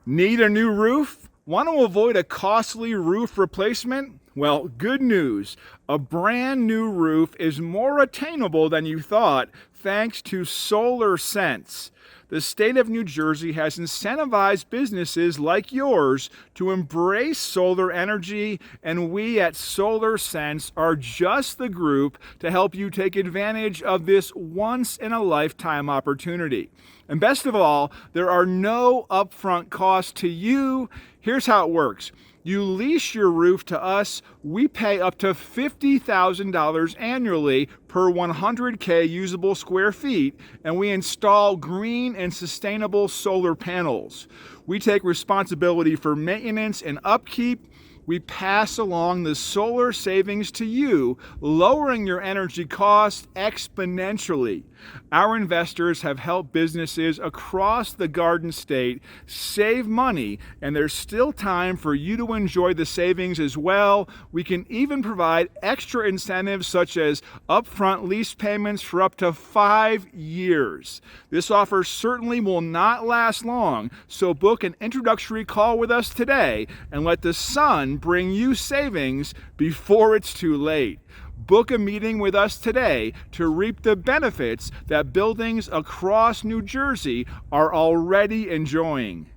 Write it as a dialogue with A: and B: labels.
A: Need a new roof? Want to avoid a costly roof replacement? Well, good news. A brand new roof is more attainable than you thought thanks to SolarSense. The state of New Jersey has incentivized businesses like yours to embrace solar energy, and we at SolarSense are just the group to help you take advantage of this once-in-a-lifetime opportunity. And best of all, there are no upfront costs to you. Here's how it works. You lease your roof to us, we pay up to $50,000 annually per 100K usable square feet, and we install green and sustainable solar panels. We take responsibility for maintenance and upkeep. We pass along the solar savings to you, lowering your energy costs exponentially. Our investors have helped businesses across the Garden State save money, and there's still time for you to enjoy the savings as well. We can even provide extra incentives such as upfront lease payments for up to 5 years. This offer certainly will not last long, so book an introductory call with us today and let the sun bring you savings before it's too late. Book a meeting with us today to reap the benefits that buildings across New Jersey are already enjoying.